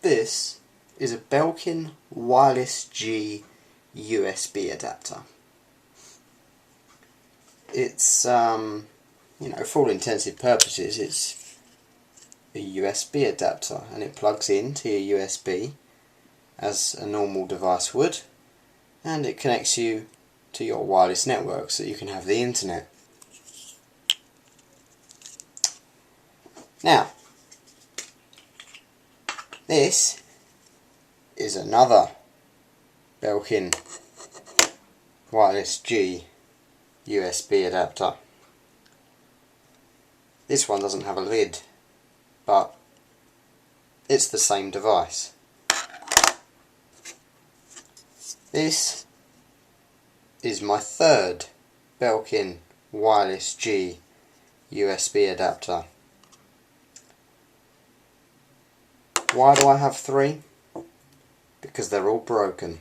This is a Belkin Wireless G USB adapter. It's, for all intents purposes, it's a USB adapter, and it plugs into your USB as a normal device would, and it connects you to your wireless network so that you can have the internet. Now, this is another Belkin Wireless G USB adapter. This one doesn't have a lid, but it's the same device. This is my third Belkin Wireless G USB adapter. Why do I have three? Because they're all broken.